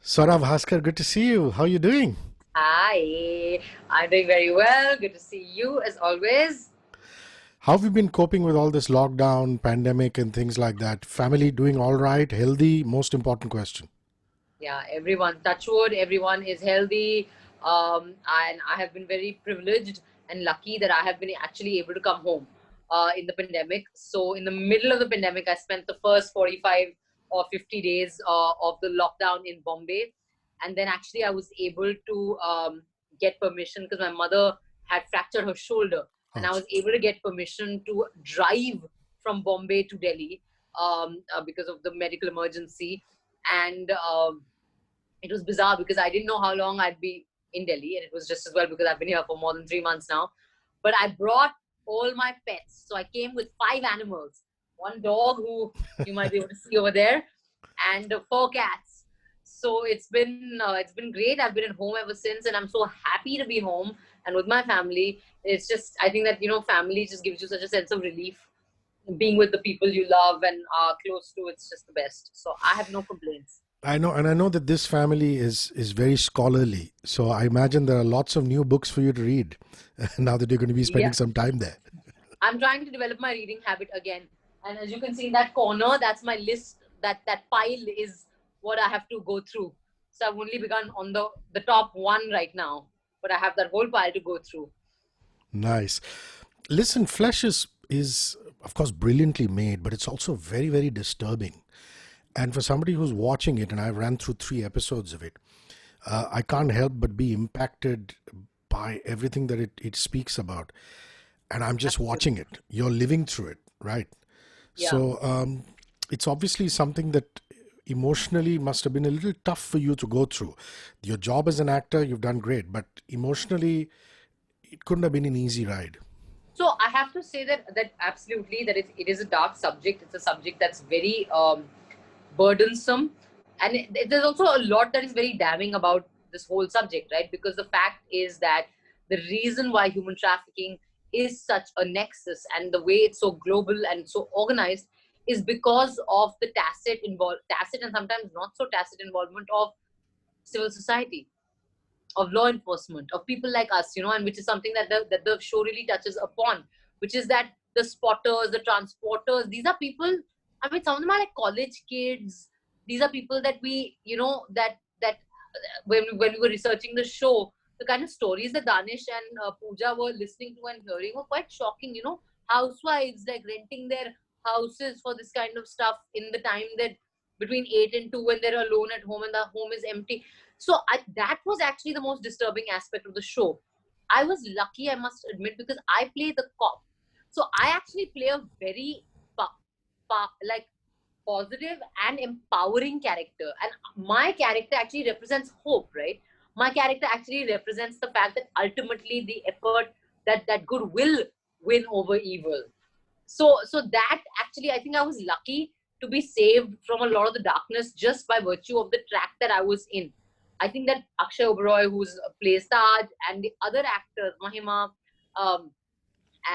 Swara Bhaskar, good to see you. How are you doing? Hi, I'm doing very well. Good to see you as always. How have you been coping with all this lockdown, pandemic, and things like that? Family doing all right, healthy? Most important question. Yeah, everyone, touch wood, everyone is healthy. And I have been very privileged and lucky that I have been actually able to come home in the pandemic. So, in the middle of the pandemic, I spent the first 45 or 50 days of the lockdown in Bombay. And then actually, I was able to get permission because my mother had fractured her shoulder. And I Ouch. was able to get permission to drive from Bombay to Delhi because of the medical emergency. And it was bizarre because I didn't know how long I'd be in Delhi, and it was just as well because I've been here for more than 3 months now. But I brought all my pets, so I came with 5 animals: one dog who you might be able to see over there, and four cats. So it's been great. I've been at home ever since, and I'm so happy to be home and with my family. It's just I think that family just gives you such a sense of relief. Being with the people you love and are close to, it's just the best. So I have no complaints. I know, and I know that this family is very scholarly. So I imagine there are lots of new books for you to read now that you're going to be spending Yeah. some time there. I'm trying to develop my reading habit again. And as you can see in that corner, that's my list. That pile is what I have to go through. So I've only begun on the top one right now, but I have that whole pile to go through. Nice. Listen, Flesh is of course brilliantly made, but it's also very, very disturbing. And for somebody who's watching it, and I ran through 3 episodes of it, I can't help but be impacted by everything that it speaks about. And I'm just watching Absolutely. it. You're living through it, right? Yeah. So it's obviously something that emotionally must have been a little tough for you to go through. Your job as an actor, you've done great, but emotionally, it couldn't have been an easy ride. So I have to say that absolutely that it is a dark subject. It's a subject that's very burdensome, and there's also a lot that is very damning about this whole subject, right? Because the fact is that the reason why human trafficking is such a nexus and the way it's so global and so organized is because of the tacit and sometimes not so tacit involvement of civil society, of law enforcement, of people like us, and which is something that the show really touches upon, which is that the spotters, the transporters, these are people. I mean, some of them are like college kids. These are people that when we were researching the show, the kind of stories that Danish and Pooja were listening to and hearing were quite shocking. Housewives like renting their houses for this kind of stuff in the time that between 8 and 2 when they're alone at home and the home is empty. So that was actually the most disturbing aspect of the show. I was lucky, I must admit, because I play the cop. So I actually play a very like positive and empowering character, and my character actually represents hope, right? My character actually represents the fact that ultimately the effort that good will win over evil. So that actually, I think I was lucky to be saved from a lot of the darkness just by virtue of the track that I was in. I think that Akshay Oberoi, who's plays Taj, and the other actors, Mahima, um,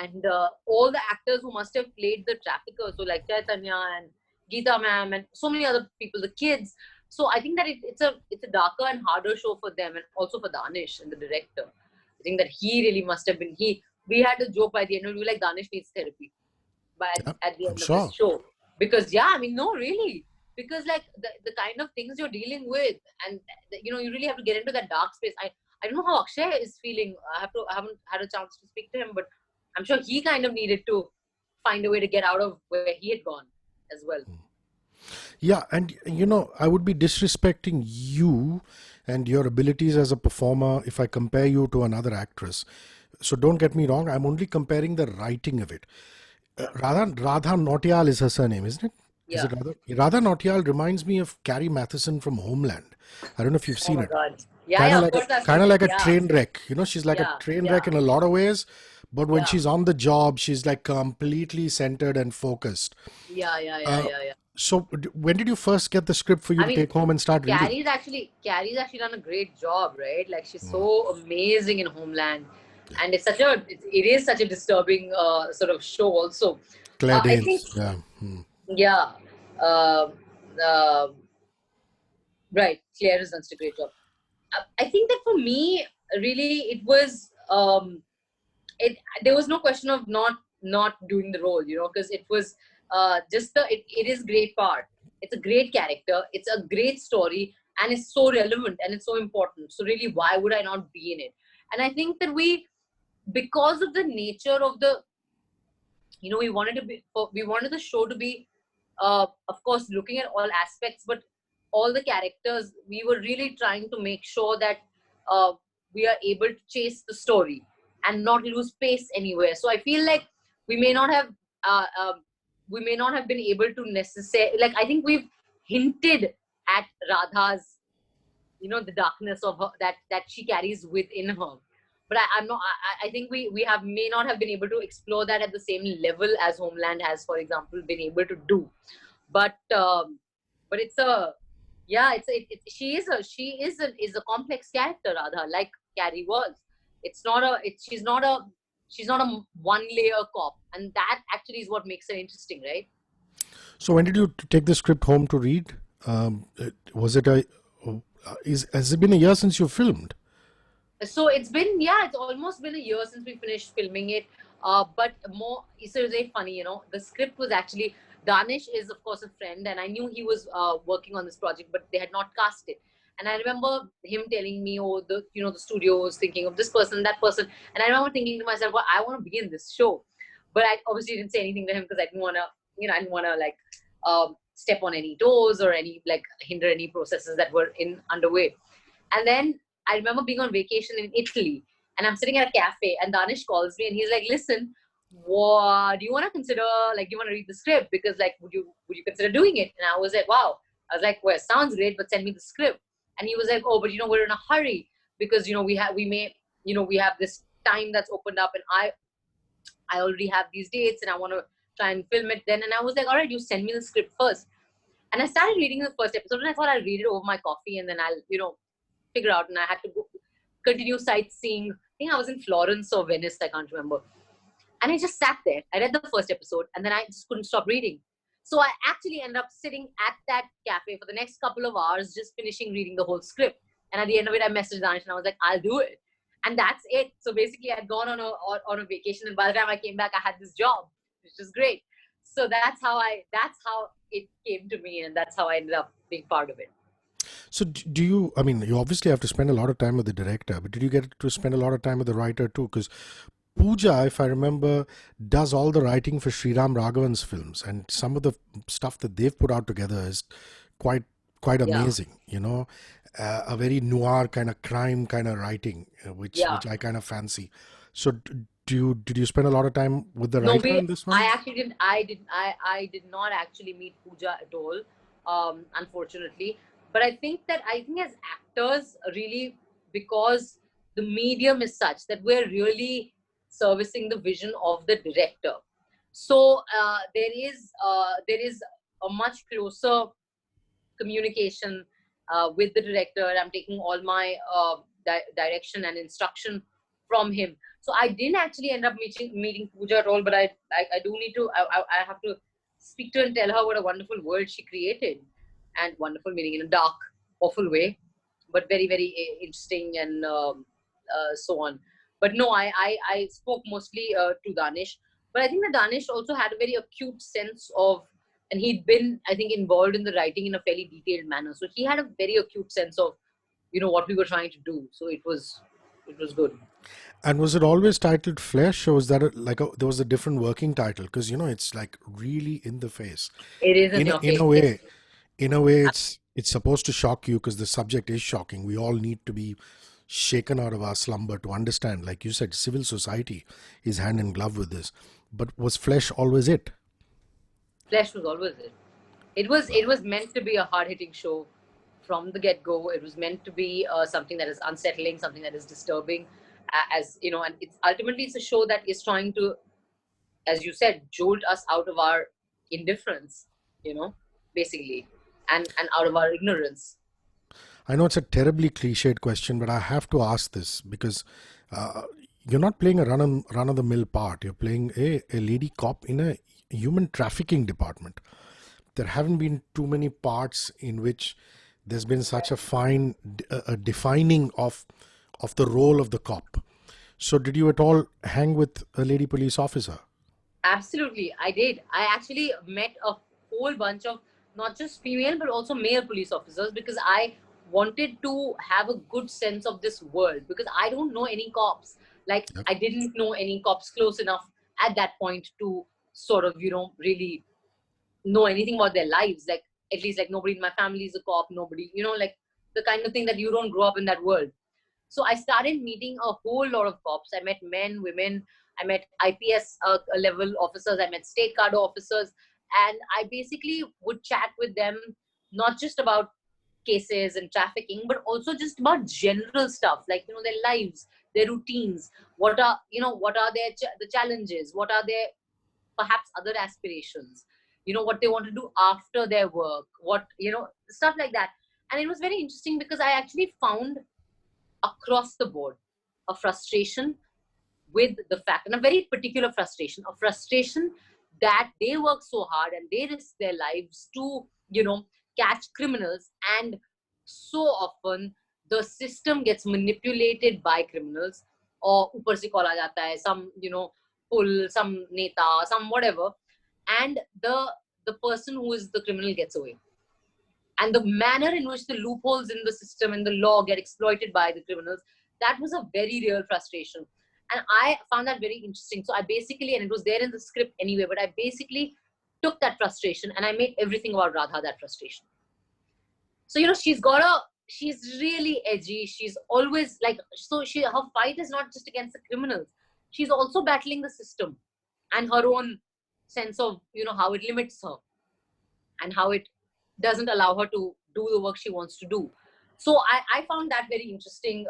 and all the actors who must have played the traffickers, so like Chaitanya and Geeta ma'am and so many other people, the kids. So I think that it's a darker and harder show for them, and also for Danish and the director. I think that he really must have been he. We had a joke by the end, we were like, Danish needs therapy by Yeah, at the I'm end of this sure. show, because yeah, I mean, no, really, because like the kind of things you're dealing with, and you really have to get into that dark space. I don't know how Akshay is feeling. I haven't had a chance to speak to him, but I'm sure he kind of needed to find a way to get out of where he had gone as well. Yeah, and I would be disrespecting you and your abilities as a performer if I compare you to another actress. So don't get me wrong, I'm only comparing the writing of it. Yeah, Radha Nautiyal is her surname, isn't it? Is yeah. it Radha? Radha Nautiyal reminds me of Carrie Matheson from Homeland. I don't know if you've Oh seen my it. god. Yeah, Kind yeah, of of like a course I've kind seen of it. like a Yeah, train wreck. She's like a yeah, train wreck yeah, in a lot of ways, but when yeah, she's on the job, she's like completely centered and focused. yeah, yeah, yeah, Uh, yeah, yeah. so when did you first get the script for you I to mean, take home and start reading? Carrie's actually done a great job, right? Like, she's Mm, so amazing in Homeland, and it is such a disturbing sort of show. Also, Claire I think, Danes. Yeah. Mm. yeah, uh, uh, Right. Claire has done such a great job. I think that for me, really, it was there was no question of not doing the role, because it was just it is great part. It's a great character. It's a great story, and it's so relevant and it's so important. So really, why would I not be in it? And I think that because of the nature of the, we wanted the show to be, of course, looking at all aspects, but all the characters, we were really trying to make sure that uh, we are able to chase the story and not lose pace anywhere. So I feel like we may not have, uh, um, we may not have been able to necessarily, like, I think we've hinted at Radha's, the darkness of her that she carries within her. But I'm not. I think we have may not have been able to explore that at the same level as Homeland has, for example, been able to do. But it's a yeah. She is a complex character, Radha, like Carrie was. It's not a. It's she's not a one layer cop, and that actually is what makes her interesting, right? So when did you take the script home to read? Was it a has it been a year since you filmed? So it's almost been a year since we finished filming it. But more, so it's very funny, the script was actually, Danish is of course a friend, and I knew he was working on this project, but they had not cast it. And I remember him telling me, oh, the studio was thinking of this person, that person. And I remember thinking to myself, well, I want to be in this show. But I obviously didn't say anything to him because I didn't want to like step on any toes or any like hinder any processes that were in underway. And then I remember being on vacation in Italy, and I'm sitting at a cafe, and Danish calls me, and he's like, "Listen, what do you want to consider? Like, do you want to read the script? Because like, would you consider doing it?" And I was like, "Wow." I was like, "Well, it sounds great, but send me the script." And he was like, "Oh, but we're in a hurry because we have this time that's opened up, and I already have these dates, and I want to try and film it then." And I was like, "All right, you send me the script first." And I started reading the first episode, and I thought I'll read it over my coffee, and then I'll figure out. And I had to go continue sightseeing. I think I was in Florence or Venice, I can't remember. And I just sat there. I read the first episode, and then I just couldn't stop reading. So I actually ended up sitting at that cafe for the next couple of hours, just finishing reading the whole script. And at the end of it, I messaged Danish, and I was like, "I'll do it." And that's it. So basically, I'd gone on a vacation, and by the time I came back, I had this job, which is great. So that's how it came to me, and that's how I ended up being part of it. So do you? I mean, you obviously have to spend a lot of time with the director, but did you get to spend a lot of time with the writer too? Because Pooja, if I remember, does all the writing for Sriram Raghavan's films, and some of the stuff that they've put out together is quite Yeah. amazing. A very noir kind of crime kind of writing, Yeah. which I kind of fancy. So did you spend a lot of time with the No, writer in this I one? actually didn't. I did not actually meet Pooja at all, unfortunately. But I think as actors, really, because the medium is such that we're really servicing the vision of the director. So there is a much closer communication with the director. I'm taking all my direction and instruction from him. So I didn't actually end up meeting Pooja at all, but I do need to. I have to speak to her and tell her what a wonderful world she created, and wonderful meaning in a dark, awful way, but very very interesting and so on. But no, I spoke mostly to Danish, but I think that Danish also had a very acute sense of, and he'd been, I think, involved in the writing in a fairly detailed manner. So he had a very acute sense of, what we were trying to do. So it was good. And was it always titled Flesh, or was that there was a different working title? Because it's like really in the face. It is in In your in face. a way, in a way, it's supposed to shock you because the subject is shocking. We all need to be shaken out of our slumber to understand. Like you said, civil society is hand in glove with this. But was Flesh always it? Flesh was always it. It was meant to be a hard hitting show from the get go. It was meant to be something that is unsettling, something that is disturbing, as and it's a show that is trying to, as you said, jolt us out of our indifference, basically, and out of our ignorance. I know it's a terribly cliched question, but I have to ask this because uh, you're not playing a run of the mill part. You're playing a lady cop in a human trafficking department. There haven't been too many parts in which there's been such a fine defining of the role of the cop. So did you at all hang with a lady police officer? Absolutely, I did. I actually met a whole bunch of not just female but also male police officers because I wanted to have a good sense of this world because I don't know any cops. Like, Yep. I didn't know any cops close enough at that point to sort of, really know anything about their lives. Like, at least, like, nobody in my family is a cop, nobody, like the kind of thing that you don't grow up in that world. So I started meeting a whole lot of cops. I met men, women, I met IPS level officers, I met state card officers, and I basically would chat with them, not just about cases and trafficking, but also just about general stuff like, their lives, their routines, what are their the challenges, what are their perhaps other aspirations, what they want to do after their work, what, stuff like that. And it was very interesting because I actually found across the board a frustration with the fact, and a very particular frustration, that they work so hard and they risk their lives to, catch criminals. And so often the system gets manipulated by criminals, or upar se call aa jata hai, some, pull, some neta, some whatever, and the person who is the criminal gets away. And the manner in which the loopholes in the system and the law get exploited by the criminals, that was a very real frustration. And I found that very interesting. So I basically, and it was there in the script anyway, but I basically took that frustration and I made everything about Radha that frustration. So, she's really edgy. She's always like, so her fight is not just against the criminals. She's also battling the system and her own sense of, how it limits her and how it doesn't allow her to do the work she wants to do. So I found that very interesting,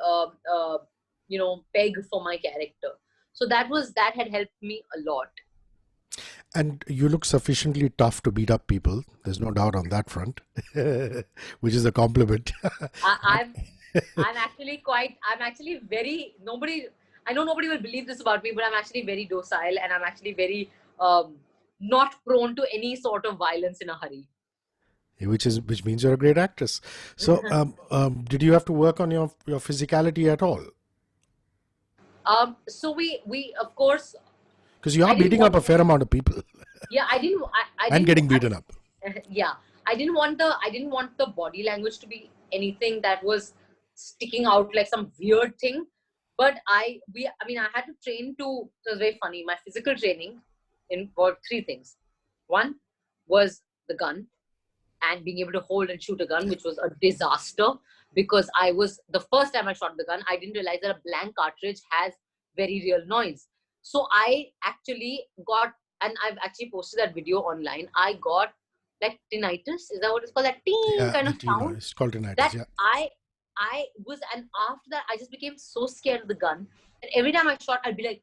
peg for my character. So that had helped me a lot. And you look sufficiently tough to beat up people. There's no doubt on that front, which is a compliment. I'm actually very, I know nobody will believe this about me, but I'm actually very docile and I'm actually very not prone to any sort of violence in a hurry. Which means you're a great actress. So, did you have to work on your physicality at all? So we of course, because you are beating up a fair amount of people. Yeah, I didn't. And getting beaten up. Yeah, I didn't want the body language to be anything that was sticking out like some weird thing. But I had to train to. It was very funny. My physical training involved three things. One was the gun and being able to hold and shoot a gun, which was a disaster because the first time I shot the gun, I didn't realize that a blank cartridge has very real noise. So I actually got, and I've actually posted that video online, I got like tinnitus. Is that what it's called? That ting kind of sound. It's called tinnitus, that yeah. I was, and after that, I just became so scared of the gun. And every time I shot, I'd be like,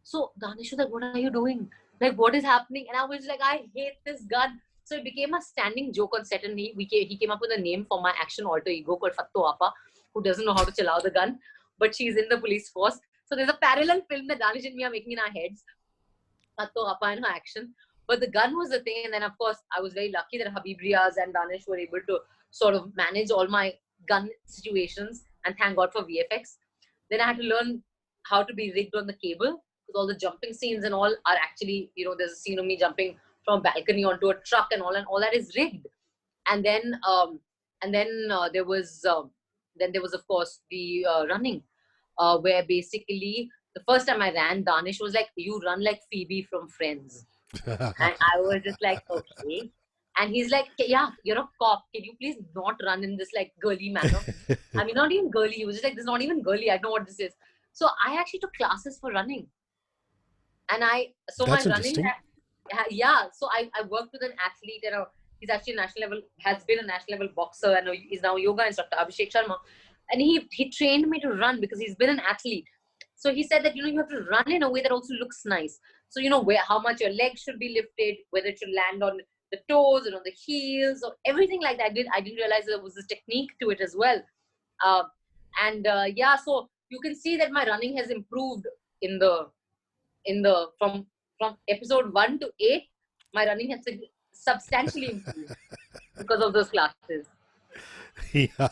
so Danish was like, what are you doing? Like, what is happening? And I was like, I hate this gun. So it became a standing joke on set, and he came up with a name for my action alter ego called Fatto Appa, who doesn't know how to chalao the gun, but she's in the police force. So there's a parallel film that Danish and me are making in our heads, Fatto Appa and her action. But the gun was the thing, and then of course I was very lucky that Habib Riaz and Danish were able to sort of manage all my gun situations, and thank God for VFX. Then I had to learn how to be rigged on the cable, because all the jumping scenes and all are actually, there's a scene of me jumping from a balcony onto a truck and all that is rigged. And then there was of course the running, where basically the first time I ran, Danish was like, you run like Phoebe from Friends. And I was just like, okay. And he's like, yeah, you're a cop, can you please not run in this like girly manner? I mean, not even girly, he was just like, this is not even girly, I don't know what this is. So I actually took classes for running. And That's interesting. So I worked with an athlete, and he's actually has been a national level boxer, and he's now a yoga instructor, Abhishek Sharma. And he trained me to run because he's been an athlete. So he said that, you have to run in a way that also looks nice. So, how much your legs should be lifted, whether it should land on the toes and on the heels, or everything like that. I didn't realize there was a technique to it as well. So you can see that my running has improved from episode 1 to 8. My running has substantially improved because of those classes. Yeah,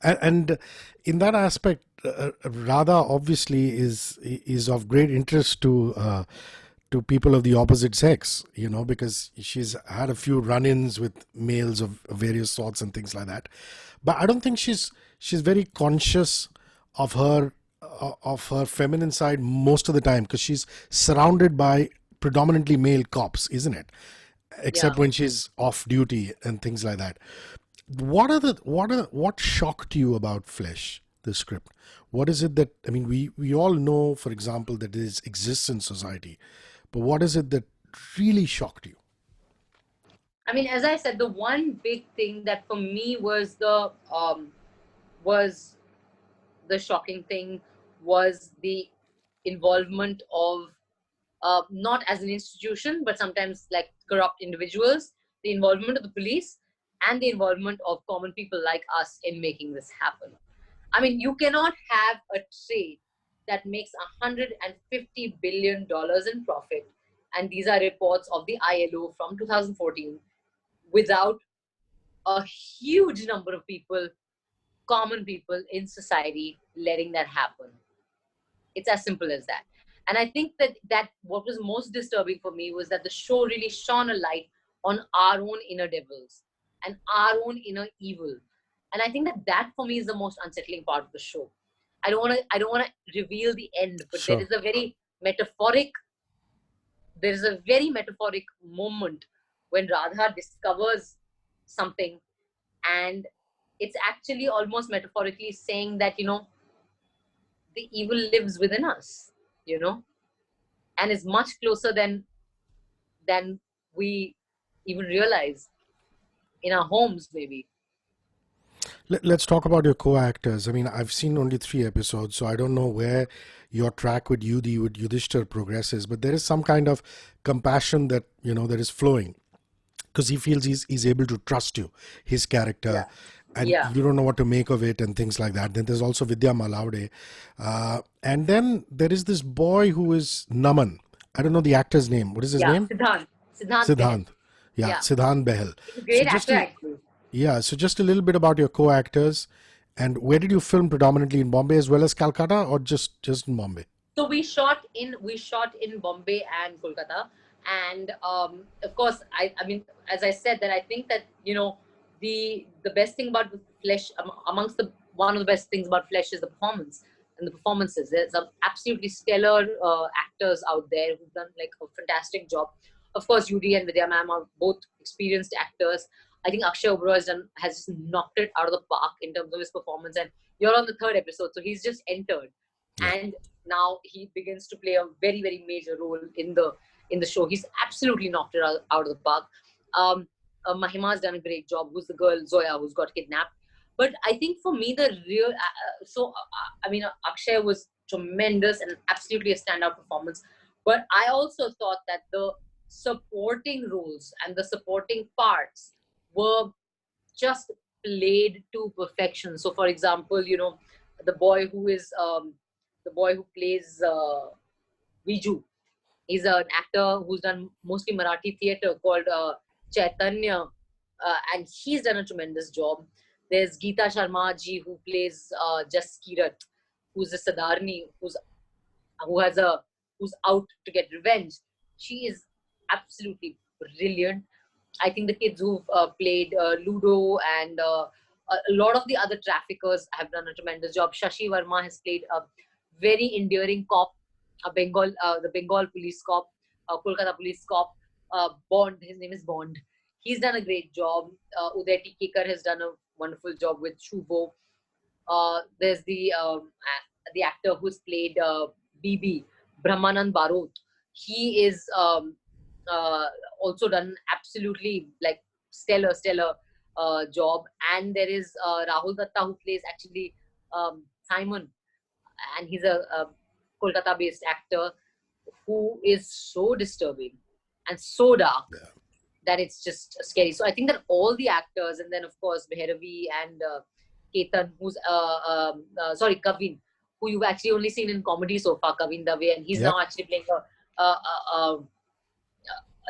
and in that aspect, Radha obviously is of great interest to people of the opposite sex, because she's had a few run-ins with males of various sorts and things like that. But I don't think she's very conscious of her feminine side most of the time, because she's surrounded by predominantly male cops, isn't it? Yeah. Except when she's off duty and things like that. What shocked you about Flesh, the script? What is it that, I mean, we all know, for example, that it exists in society, but what is it that really shocked you? I mean, as I said, the one big thing that for me was the shocking thing was the involvement of not as an institution, but sometimes like corrupt individuals, the involvement of the police, and the involvement of common people like us in making this happen. I mean, you cannot have a trade that makes $150 billion in profit, and these are reports of the ILO from 2014, without a huge number of people, common people in society, letting that happen. It's as simple as that. And I think that what was most disturbing for me was that the show really shone a light on our own inner devils and our own inner evil. And I think that for me is the most unsettling part of the show. I don't want to reveal the end, but Sure. there is a very metaphoric moment when Radha discovers something, and it's actually almost metaphorically saying that, the evil lives within us, you know, and is much closer than we even realize, in our homes maybe. Let's talk about your co-actors. I mean, I've seen only 3 episodes, so I don't know where your track with Yudhishthir progresses, but there is some kind of compassion that is flowing, because he feels he's able to trust you, his character, Yeah. and Yeah. you don't know what to make of it and things like that. Then there's also Vidya Malaude, and then there is this boy who is Naman. I don't know the actor's name. What is his Yeah. name? Siddhant Behel. Siddhant. Yeah, Yeah. Siddhant Behel. He's a So great just actor a actually. yeah, so just a little bit about your co-actors, and where did you film predominantly in Bombay as well as Calcutta, or just in Bombay? So we shot in Bombay and Kolkata, and of course, I mean, as I said, that I think that, the best thing about the Flesh, amongst the one of the best things about Flesh, is the performance and the performances. There's some absolutely stellar actors out there who've done like a fantastic job. Of course, Yudi and Vidya ma'am are both experienced actors. I think Akshay Oberoi has just knocked it out of the park in terms of his performance, and you're on the third episode, so he's just entered, Yeah. and now he begins to play a very, very major role in the show. He's absolutely knocked it out of the park. um, Mahima's done a great job, who's the girl Zoya who's got kidnapped. But I think for me, the real I mean, Akshay was tremendous and absolutely a standout performance, but I also thought that the supporting roles and the supporting parts were just played to perfection. So, for example, the boy who is the boy who plays Viju. He's an actor who's done mostly Marathi theatre, called Chaitanya, and he's done a tremendous job. There's Geeta Sharma ji, who plays Jaskirat, who's a Sadarni, who has a who's out to get revenge. She is absolutely brilliant. I think the kids who've played Ludo and a lot of the other traffickers have done a tremendous job. Shashi Verma has played a very endearing cop, the Bengal police cop, Kolkata police cop. Bond, his name is Bond. He's done a great job. Uday Tikekar has done a wonderful job with Shubo. There's the actor who's played BB, Brahmanand Barot. He is uh, also done absolutely like stellar job. And there is Rahul Datta, who plays actually Simon, and he's a Kolkata-based actor who is so disturbing and so dark that it's just scary. So I think that all the actors, and then of course Bhairavi and Ketan, Kavin, who you've actually only seen in comedy so far, Kavin Dave, and he's Yep. now actually playing a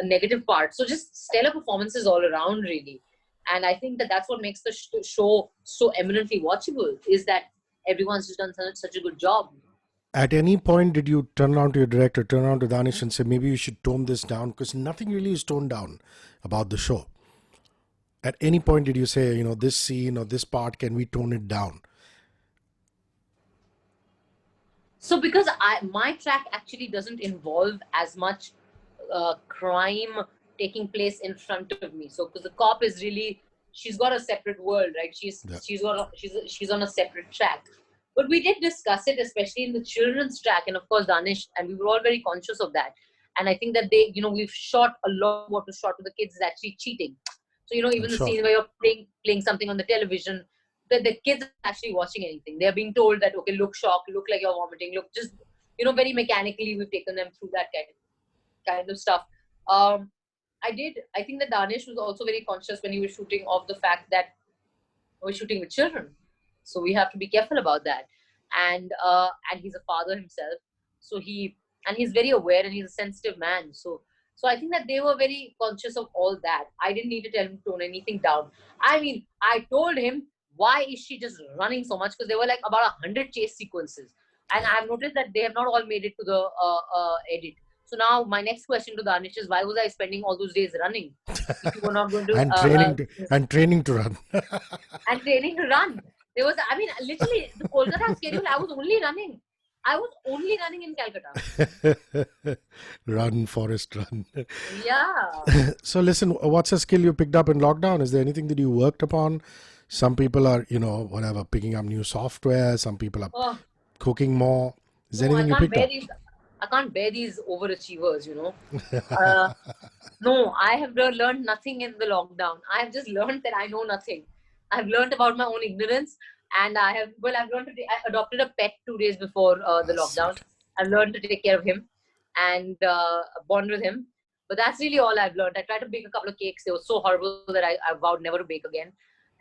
negative part. So just stellar performances all around, really. And I think that that's what makes the show so eminently watchable, is that everyone's just done such a good job. At any point, did you turn around to your director, turn around to Danish and say, maybe you should tone this down? Because nothing really is toned down about the show. At any point, did you say, this scene or this part, can we tone it down? So because my track actually doesn't involve as much crime taking place in front of me. So because the cop is really, she's got a separate world, right? She's on a separate track. But we did discuss it, especially in the children's track, and of course Danish, and we were all very conscious of that. And I think that we've shot a lot of what was shot with the kids is actually cheating. So even the scene where you're playing something on the television, the kids are actually watching anything. They're being told that, okay, look shocked, look like you're vomiting, look just, very mechanically we've taken them through that kind of stuff. I think that Danish was also very conscious when he was shooting of the fact that we're shooting with children. So we have to be careful about that. And he's a father himself. So he's very aware, and he's a sensitive man. So I think that they were very conscious of all that. I didn't need to tell him to tone anything down. I mean, I told him, why is she just running so much? Because there were like about 100 chase sequences. And I've noticed that they have not all made it to the edit. So now my next question to Danish is, why was I spending all those days running? If you were not going to... and training to run. And training to run. There was, literally, the Kolkata schedule, I was only running. In Calcutta. Run, Forrest, run. Yeah. So listen, what's a skill you picked up in lockdown? Is there anything that you worked upon? Some people are, picking up new software. Some people are cooking more. Is there anything you picked up? I can't bear these overachievers, No, I have learned nothing in the lockdown. I have just learned that I know nothing. I've learned about my own ignorance. And I've learned I adopted a pet 2 days before the lockdown. I've learned to take care of him and bond with him. But that's really all I've learned. I tried to bake a couple of cakes. They were so horrible that I vowed never to bake again.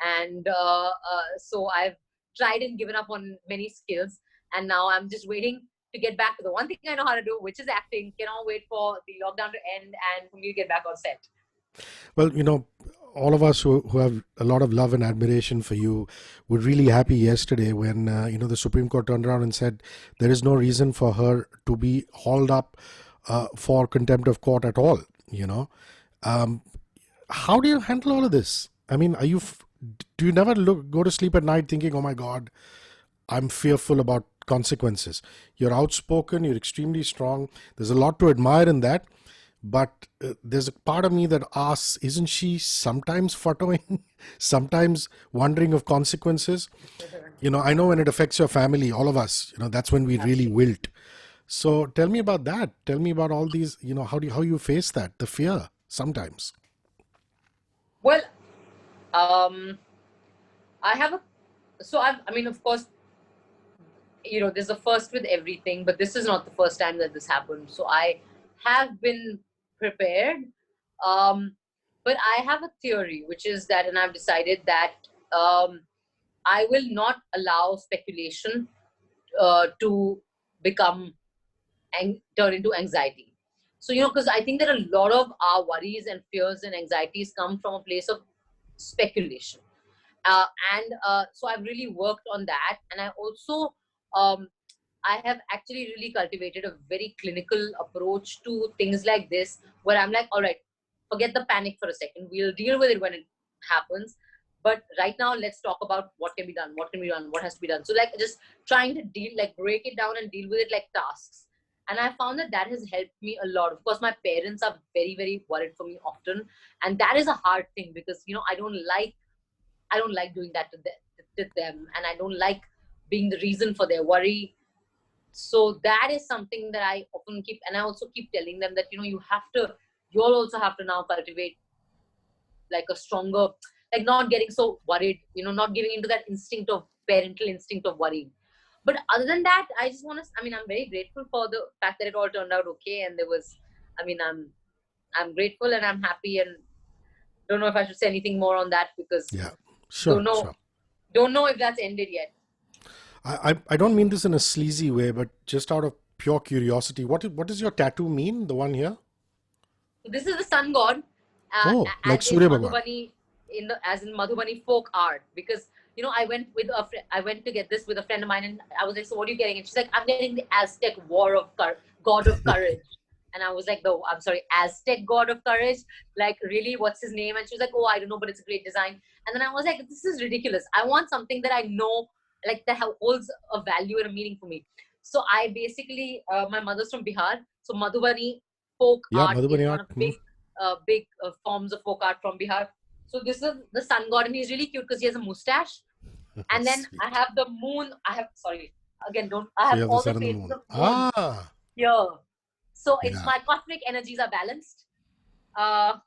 And so I've tried and given up on many skills. And now I'm just waiting to get back to the one thing I know how to do, which is acting. Cannot wait for the lockdown to end and for me to get back on set. Well, all of us who have a lot of love and admiration for you were really happy yesterday when, the Supreme Court turned around and said there is no reason for her to be hauled up for contempt of court at all, How do you handle all of this? I mean, do you never go to sleep at night thinking, oh my God, I'm fearful about consequences? You're outspoken, you're extremely strong. There's a lot to admire in that. But there's a part of me that asks, isn't she sometimes photoing, sometimes wondering of consequences? I know when it affects your family, all of us, that's when we really wilt. So tell me about that. Tell me about all these, how you face that, the fear sometimes. Well, of course, there's a first with everything, but this is not the first time that this happened. So I have been prepared, but I have a theory, which is that, and I've decided that I will not allow speculation to turn into anxiety. So because I think that a lot of our worries and fears and anxieties come from a place of speculation, so I've really worked on that, and I also I have actually really cultivated a very clinical approach to things like this, where I'm like, all right, forget the panic for a second. We'll deal with it when it happens. But right now, let's talk about what can be done, what has to be done. So just trying to break it down and deal with it like tasks. And I found that has helped me a lot. Of course, my parents are very, very worried for me often. And that is a hard thing because, I don't like doing that to them. And I don't like being the reason for their worry. So that is something that I often keep, and I also keep telling them that, you'll also have to now cultivate like a stronger, not getting so worried, not giving into that parental instinct of worrying. But other than that, I just want to, I'm very grateful for the fact that it all turned out okay. And I'm grateful and I'm happy, and don't know if I should say anything more on that because sure. Don't know if that's ended yet. I don't mean this in a sleazy way, but just out of pure curiosity, what does your tattoo mean? The one here? This is the sun god. Like Surya Bhagwan. as in Madhubani folk art, because I went with I went to get this with a friend of mine, and I was like, so what are you getting? And she's like, I'm getting the Aztec god of courage. And I was like, no, I'm sorry, Aztec god of courage? Like, really? What's his name? And she was like, oh, I don't know, but it's a great design. And then I was like, this is ridiculous. I want something that I know, like, that holds a value and a meaning for me. So I basically, my mother's from Bihar. So Madhubani folk art is Madhubani one art. of big forms of folk art from Bihar. So this is the sun god, and he's really cute because he has a mustache. And then I have the moon. I have all the phases of moon here. So it's my cosmic energies are balanced. I'm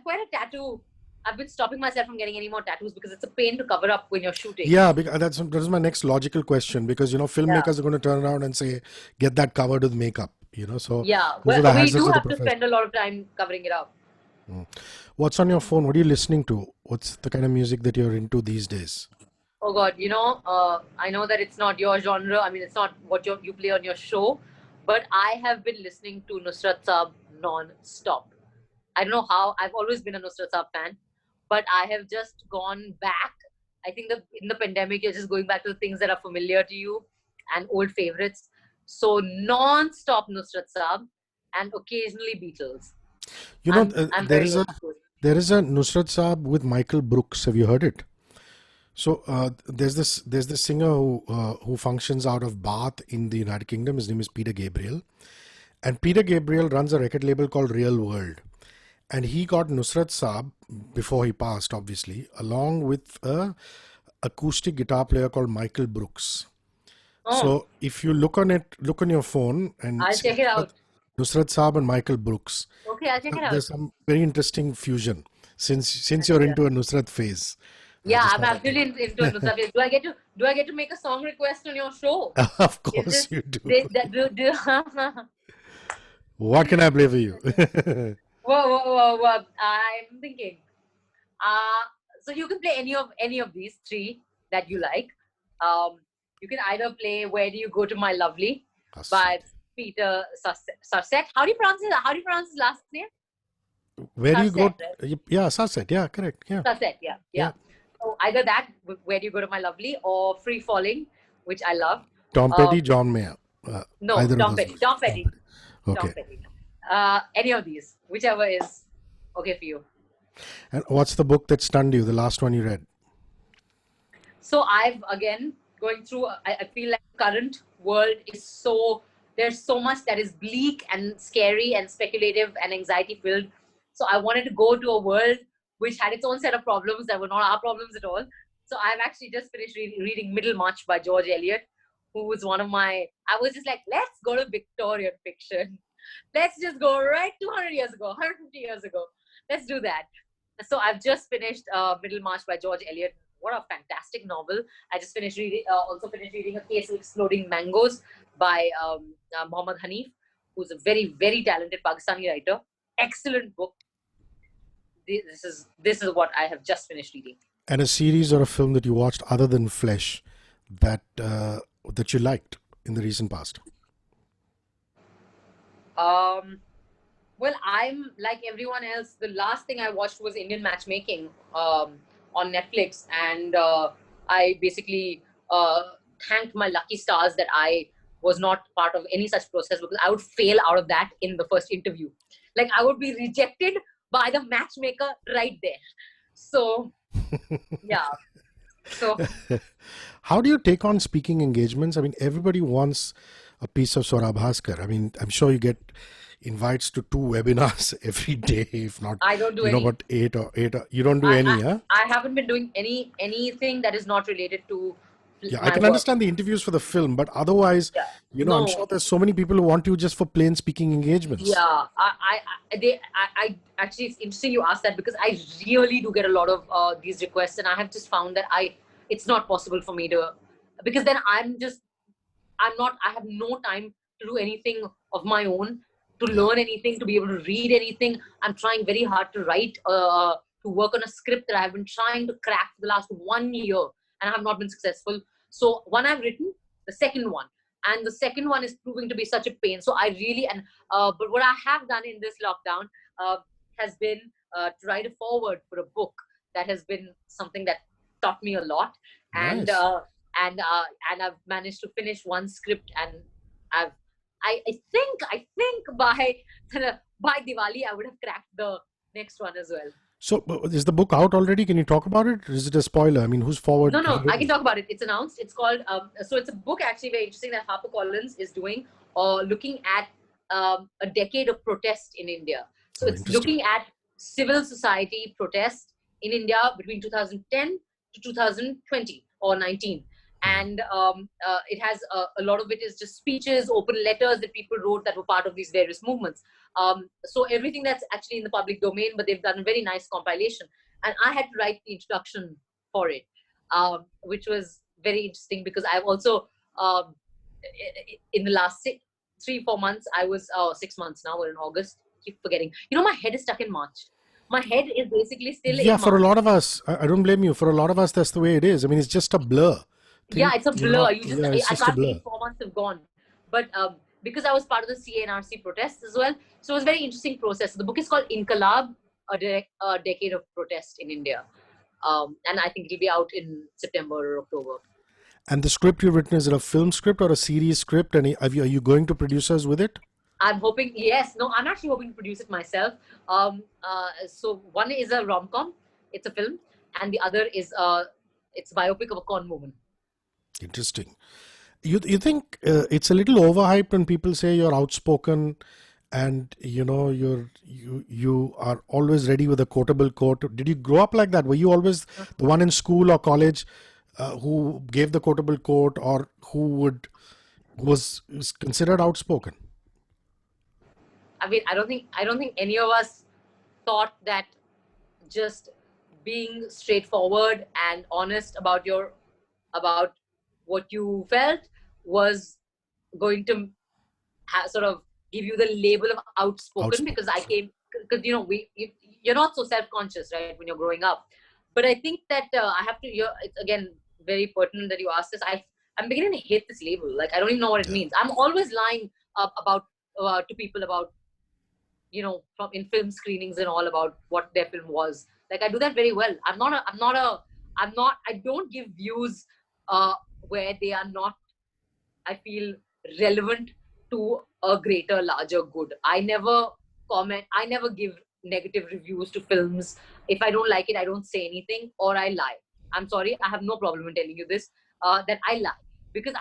quite a tattoo. I've been stopping myself from getting any more tattoos because it's a pain to cover up when you're shooting. Yeah, because that's my next logical question, because filmmakers are going to turn around and say, get that covered with makeup. So we do have to spend a lot of time covering it up. What's on your phone? What are you listening to? What's the kind of music that you're into these days? Oh God, I know that it's not your genre. I mean, it's not what you play on your show, but I have been listening to Nusrat Saab non-stop. I don't know how. I've always been a Nusrat Saab fan, but I have just gone back. I think in the pandemic, you're just going back to the things that are familiar to you and old favorites. So non-stop Nusrat Saab and occasionally Beatles. There is a Nusrat Saab with Michael Brooks. Have you heard it? So there's this singer who functions out of Bath in the United Kingdom. His name is Peter Gabriel, and Peter Gabriel runs a record label called Real World, and he got Nusrat Saab before he passed, obviously, along with a acoustic guitar player called Michael Brooks. Oh. So if you look on your phone and I'll check it out. Nusrat Saab and Michael Brooks. Okay, I'll check it out. There's some very interesting fusion since you're into a Nusrat phase. Yeah, I'm absolutely into a Nusrat phase. Do I get to make a song request on your show? Of course you do. What can I play for you? Whoa. I'm thinking. So you can play any of these three that you like. You can either play "Where Do You Go to My Lovely" by Peter Sarset. How do you pronounce his last name? Where do you go? Right? Yeah, Sarset. Yeah, correct. Yeah. Sarset. Yeah. So either that, "Where Do You Go to My Lovely," or "Free Falling," which I love. Tom Petty, John Mayer. No, Tom Petty. Okay. Tom Petty. Any of these, whichever is okay for you. And what's the book that stunned you? The last one you read? So I've going through. I feel like the current world is there's so much that is bleak and scary and speculative and anxiety filled. So I wanted to go to a world which had its own set of problems that were not our problems at all. So I've actually just finished reading Middlemarch by George Eliot, who was one of my. I was just like, let's go to Victorian fiction. Let's just go right 200 years ago, 150 years ago. Let's do that. So I've just finished Middlemarch by George Eliot. What a fantastic novel. I just finished reading A Case of Exploding Mangoes by Muhammad Hanif, who's a very, very talented Pakistani writer. Excellent book. This is what I have just finished reading. And a series or a film that you watched other than Flesh that you liked in the recent past? Well, I'm like everyone else. The last thing I watched was Indian Matchmaking on Netflix, and I basically thanked my lucky stars that I was not part of any such process, because I would fail out of that in the first interview. Like, I would be rejected by the matchmaker right there. So, yeah. So, how do you take on speaking engagements? I mean, everybody wants a piece of Swara Bhaskar. I mean, I'm sure you get invites to 2 webinars every day, if not. I don't do any. But 8 or you don't do any, huh? I haven't been doing anything that is not related to. Yeah, I can understand the interviews for the film, but otherwise, I'm sure there's so many people who want you just for plain speaking engagements. Yeah, I actually, it's interesting you asked that, because I really do get a lot of these requests, and I have just found that it's not possible for me to, because then I have no time to do anything of my own, to learn anything, to be able to read anything. I'm trying very hard to write, to work on a script that I've been trying to crack for the last 1 year, and I have not been successful. So one I've written, the second one is proving to be such a pain. So I really, but what I have done in this lockdown has been to write a foreword for a book that has been something that taught me a lot. And Nice. and I've managed to finish one script, and I've I think by by Diwali I would have cracked the next one as well. So, is the book out already? Can you talk about it? Is it a spoiler? I mean, who's forward? No, Who's no, I can written? talk about it. It's announced. It's called. So it's a book actually very interesting that HarperCollins is doing, looking at a decade of protest in India. So Oh, it's interesting. looking at civil society protest in India between 2010 to 2020 or 19. Hmm. And it has a lot of it is just speeches, open letters that people wrote that were part of these various movements. So everything that's actually in the public domain, but they've done a very nice compilation. And I had to write the introduction for it, which was very interesting because I've also, in the last 3-4 months, I was 6 months now, we're in August, keep forgetting. You know, my head is stuck in March. My head is basically still Yeah, in for a March. lot of us, I don't blame you. For a lot of us, that's the way it is. I mean, it's just a blur. Yeah, Think it's a you're blur. not. You just, Yeah, it's I just a can't blur. believe 4 months have gone. But because I was part of the CNRC protests as well, so it was a very interesting process. The book is called Inkalab, a decade of protest in India. And I think it'll be out in September or October. And the script you've written, is it a film script or a series script? And are you going to producers with it? I'm hoping, yes, no, I'm actually hoping to produce it myself. So one is a rom-com, it's a film, and the other is it's a biopic of a con woman. Interesting. You think it's a little overhyped when people say you're outspoken, and you are always ready with a quotable quote. Did you grow up like that? Were you always the one in school or college who gave the quotable quote, or who was considered outspoken? I mean, I don't think any of us thought that just being straightforward and honest about what you felt was going to sort of give you the label of outspoken, because Outspoken. I came, because you're not so self-conscious, right, when you're growing up. But I think that I have to. It's again very pertinent that you asked this. I'm beginning to hate this label. Like, I don't even know what it Yeah. means. I'm always lying about to people about, from in film screenings and all, about what their film was. Like, I do that very well. I don't give views where they are not, I feel, relevant to a greater, larger good. I never comment, I never give negative reviews to films. If I don't like it, I don't say anything, or I lie. I'm sorry, I have no problem in telling you this, that I lie. Because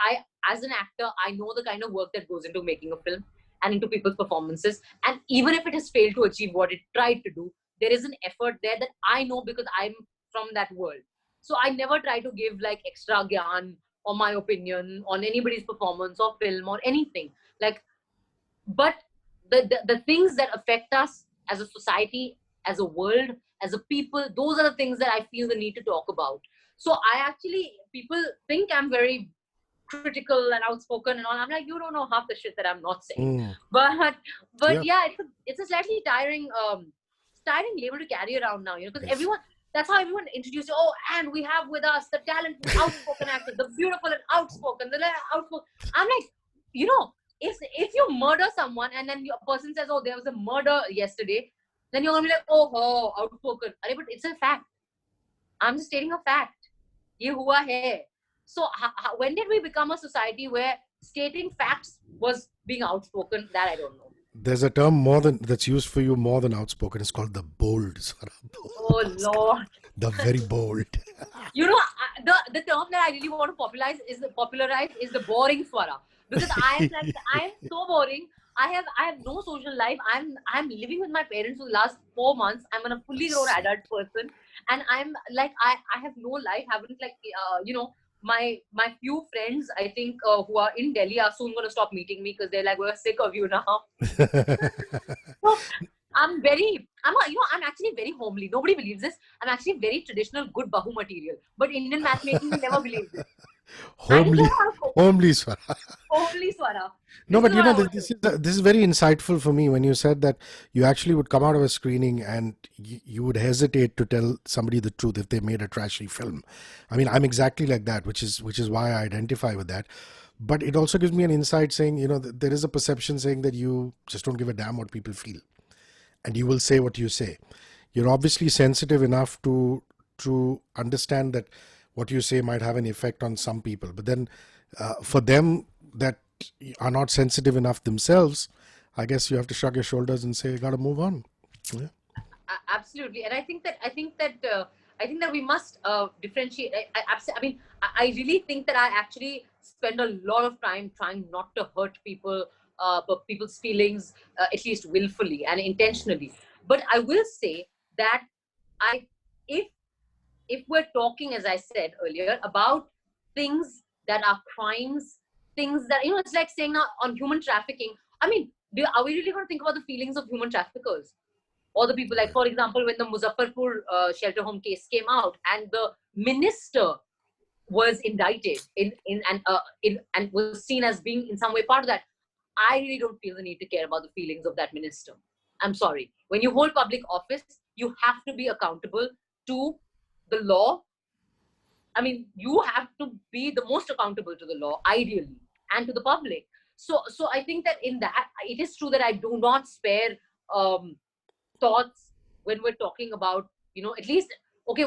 as an actor, I know the kind of work that goes into making a film and into people's performances. And even if it has failed to achieve what it tried to do, there is an effort there that I know because I'm from that world. So I never try to give like extra gyan or my opinion on anybody's performance or film or anything. Like, but the things that affect us as a society, as a world, as a people, those are the things that I feel the need to talk about. So people think I'm very critical and outspoken and all. I'm like, you don't know half the shit that I'm not saying. Mm. But Yeah. yeah, it's a slightly tiring label to carry around now, because Yes. everyone, that's how everyone introduces you. Oh, and we have with us the talented outspoken actor, the beautiful and outspoken, the outspoken. I'm like, if you murder someone and then a person says, oh, there was a murder yesterday, then you're gonna be like, oh, outspoken. But it's a fact. I'm just stating a fact. Ye hua hai. So when did we become a society where stating facts was being outspoken? That I don't know. There's a term that's used for you more than outspoken. It's called the bold, Swara Oh Bhaskar. Lord. The very bold. The term that I really want to popularize is the boring Swara, because I am so boring. I have no social life. I'm living with my parents for the last 4 months. I'm a fully grown adult person, and I'm like, I have no life. Haven't, like, my few friends, I think, who are in Delhi are soon going to stop meeting me because they're like, we're sick of you now. So I'm actually very homely. Nobody believes this. I'm actually very traditional, good Bahu material. But Indian matchmaking will never believe this. I just homely, don't know how to cope. homely, Swara. Homely Swara. No, This is but what I want to this is very insightful for me when you said that you actually would come out of a screening and you would hesitate to tell somebody the truth if they made a trashy film. I mean, I'm exactly like that, which is why I identify with that. But it also gives me an insight saying, there is a perception saying that you just don't give a damn what people feel, and you will say what you say. you're obviously sensitive enough to understand that what you say might have an effect on some people. But then for them that are not sensitive enough themselves, I guess you have to shrug your shoulders and say, you got to move on. Yeah. Absolutely. And I think that we must differentiate. I mean, I really think that I actually spend a lot of time trying not to hurt people, but people's feelings, at least willfully and intentionally. But I will say that I, if we're talking, as I said earlier, about things that are crimes, things that, it's like saying now on human trafficking. I mean, are we really going to think about the feelings of human traffickers? Or the people, like, for example, when the Muzaffarpur shelter home case came out and the minister was indicted and was seen as being in some way part of that, I really don't feel the need to care about the feelings of that minister. I'm sorry. When you hold public office, you have to be accountable to the law. I mean, you have to be the most accountable to the law, ideally, and to the public. So I think that in that, it is true that I do not spare thoughts when we're talking about, at least, okay,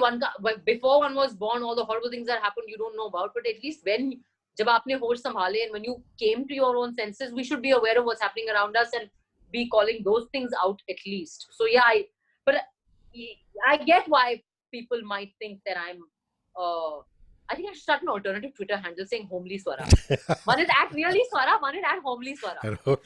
before one was born, all the horrible things that happened you don't know about, but at least when jab aapne hosh sambhale and when you came to your own senses, we should be aware of what's happening around us and be calling those things out at least. So yeah, but I get why people might think that I'm I think I should start an alternative Twitter handle saying homely Swara. One is at really Swara, one is at homely Swara.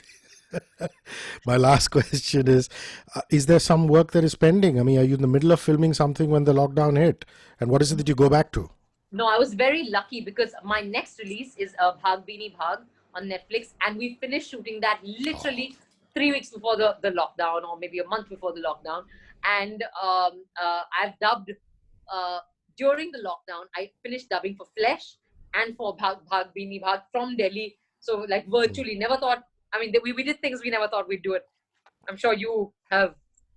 My last question is there some work that is pending? I mean, are you in the middle of filming something when the lockdown hit? And what is it that you go back to? No, I was very lucky because my next release is Bhag Beanie Bhag on Netflix, and we finished shooting that literally 3 weeks before the lockdown, or maybe a month before the lockdown. And I've dubbed during the lockdown. I finished dubbing for Flesh and for Bhag Beanie Bhag from Delhi. So like virtually, never thought. I mean, we did things we never thought we'd do it. I'm sure you have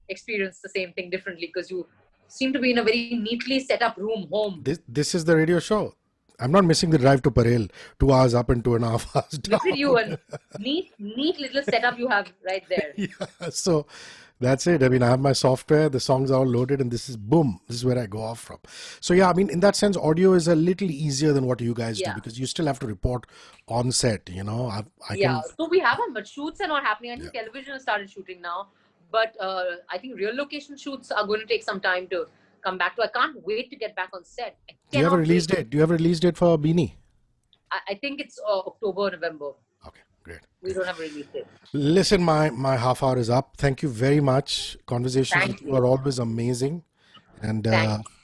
experienced the same thing differently because you seem to be in a very neatly set up room home. This is the radio show. I'm not missing the drive to Parel, 2 hours up and 2.5 hours down. Look at you, and neat little setup you have right there. Yeah, so that's it. I mean, I have my software, the songs are all loaded, and this is boom. This is where I go off from. So yeah, I mean, in that sense, audio is a little easier than what you guys do because you still have to report on set, So we haven't, but shoots are not happening. I think television has started shooting now. But I think real location shoots are going to take some time to come back to. I can't wait to get back on set. Do you have a release date? Do you have a release date for Beanie? I think it's October, November. Okay, great. We don't have a release date. Listen, my half hour is up. Thank you very much. Conversations with you are always amazing. And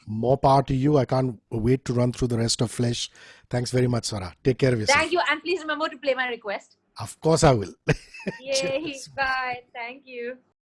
more power to you. I can't wait to run through the rest of Flesh. Thanks very much, Swara. Take care of yourself. Thank you. And please remember to play my request. Of course I will. Yay. Bye. Thank you.